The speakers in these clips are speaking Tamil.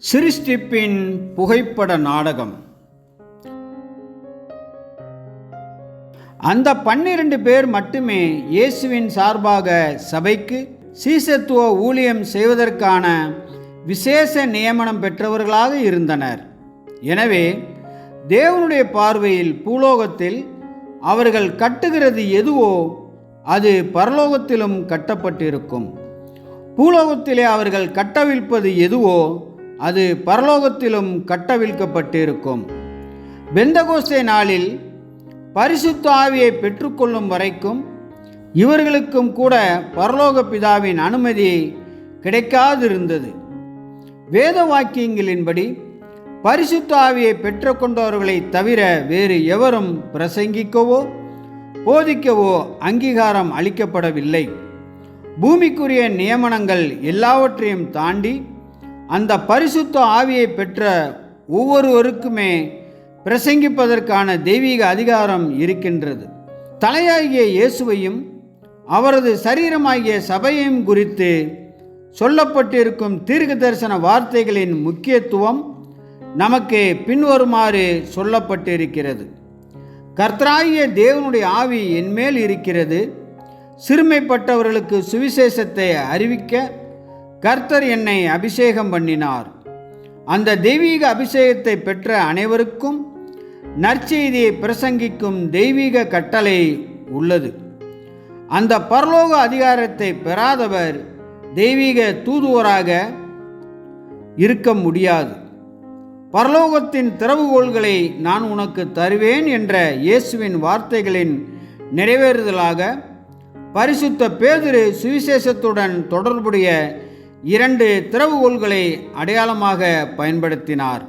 சிருஷ்டிப்பின் புகைப்பட நாடகம். அந்த 12 பேர் மட்டுமே இயேசுவின் சார்பாக சபைக்கு சீசத்துவ ஊழியம் செய்வதற்கான விசேஷ நியமனம் பெற்றவர்களாக இருந்தனர். எனவே தேவனுடைய பார்வையில் பூலோகத்தில் அவர்கள் கட்டுகிறது எதுவோ அது பரலோகத்திலும் கட்டப்பட்டிருக்கும். பூலோகத்திலே அவர்கள் கட்டவிழ்ப்பது எதுவோ அது பரலோகத்திலும் கட்டவிழ்க்கப்பட்டிருக்கும். பெந்தகோஸ்தே நாளில் பரிசுத்த ஆவியை பெற்றுக்கொள்ளும் வரைக்கும் இவர்களுக்கும் கூட பரலோக பிதாவின் அனுமதி கிடைக்காதிருந்தது. வேத வாக்கியங்களின்படி பரிசுத்த ஆவியை பெற்றுக்கொண்டவர்களை தவிர வேறு எவரும் பிரசங்கிக்கவோ போதிக்கவோ அங்கீகாரம் அளிக்கப்படவில்லை. பூமிக்குரிய நியமனங்கள் எல்லாவற்றையும் தாண்டி அந்த பரிசுத்த ஆவியை பெற்ற ஒவ்வொருவருக்குமே பிரசங்கிப்பதற்கான தெய்வீக அதிகாரம் இருக்கின்றது. தலையாகிய இயேசுவையும் அவரது சரீரமாகிய சபையையும் குறித்து சொல்லப்பட்டிருக்கும் தீர்க்க தரிசன வார்த்தைகளின் முக்கியத்துவம் நமக்கு பின்வருமாறு சொல்லப்பட்டிருக்கிறது. கர்த்தராகிய தேவனுடைய ஆவி என்மேல் இருக்கிறது, சிறுமைப்பட்டவர்களுக்கு சுவிசேஷத்தை அறிவிக்க கர்த்தர் என்னை அபிஷேகம் பண்ணினார். அந்த தெய்வீக அபிஷேகத்தை பெற்ற அனைவருக்கும் நற்செய்தியை பிரசங்கிக்கும் தெய்வீக கட்டளை உள்ளது. அந்த பரலோக அதிகாரத்தை பெறாதவர் தெய்வீக தூதுவராக இருக்க முடியாது. பரலோகத்தின் திறவுகோல்களை நான் உனக்கு தருவேன் என்ற இயேசுவின் வார்த்தைகளின் நிறைவேறுதலாக பரிசுத்த பேதுரு சுவிசேஷத்துடன் தொடர்புடைய 2 திறவுகோல்களை அடையாளமாக பயன்படுத்தினார்.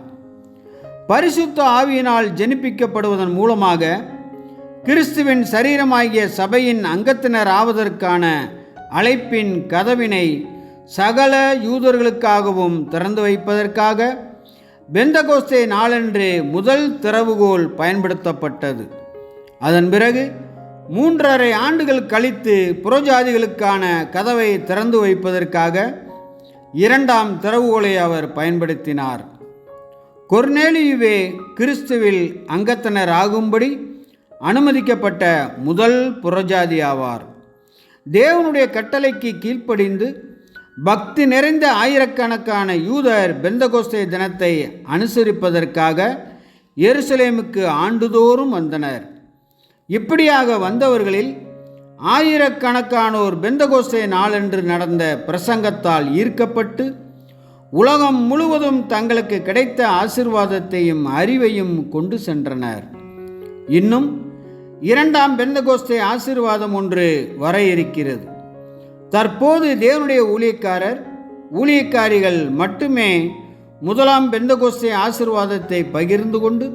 பரிசுத்த ஆவியினால் ஜெனிப்பிக்கப்படுவதன் மூலமாக கிறிஸ்துவின் சரீரமாகிய சபையின் அங்கத்தினர் ஆவதற்கான அழைப்பின் கதவினை சகல யூதர்களுக்காகவும் திறந்து வைப்பதற்காக பெந்தகோஸ்தே நாளன்று முதல் திறவுகோல் பயன்படுத்தப்பட்டது. அதன் பிறகு 3½ ஆண்டுகள் கழித்து புறஜாதிகளுக்கான கதவை திறந்து வைப்பதற்காக 2ஆம் திறவுகோலை அவர் பயன்படுத்தினார். கொர்நேலியுவே கிறிஸ்துவில் அங்கத்தினர் ஆகும்படி அனுமதிக்கப்பட்ட முதல் புறஜாதி ஆவார். தேவனுடைய கட்டளைக்கு கீழ்ப்படிந்து பக்தி நிறைந்த ஆயிரக்கணக்கான யூதர் பெந்தகோஸ்தே தினத்தை அனுசரிப்பதற்காக எருசலேமுக்கு ஆண்டுதோறும் வந்தனர். இப்படியாக வந்தவர்களில் ஆயிரக்கணக்கானோர் பெந்தகோஸ்தே நாளன்று நடந்த பிரசங்கத்தால் ஈர்க்கப்பட்டு உலகம் முழுவதும் தங்களுக்கு கிடைத்த ஆசீர்வாதத்தையும் அறிவையும் கொண்டு சென்றனர். இன்னும் 2ஆம் பெந்தகோஸ்தே ஆசீர்வாதம் ஒன்று வர இருக்கிறது. தற்போது தேவனுடைய ஊழியக்காரிகள் மட்டுமே 1ஆம் பெந்தகோஸ்தே ஆசீர்வாதத்தை பகிர்ந்து கொண்டு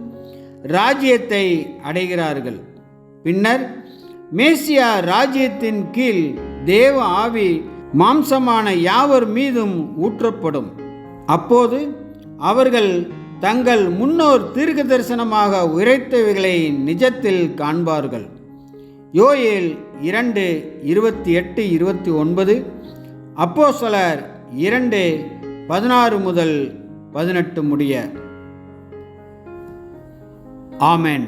ராஜ்யத்தை அடைகிறார்கள். பின்னர் மேசியா ராஜ்யத்தின் கீழ் தேவ ஆவி மாம்சமான யாவர் மீதும் ஊற்றப்படும். அப்போது அவர்கள் தங்கள் முன்னோர் தீர்க்க தரிசனமாக உரைத்தவைகளை நிஜத்தில் காண்பார்கள். யோயேல் 2:28-29, அப்போஸ்தலர் 2:16-18 முடிய. ஆமென்.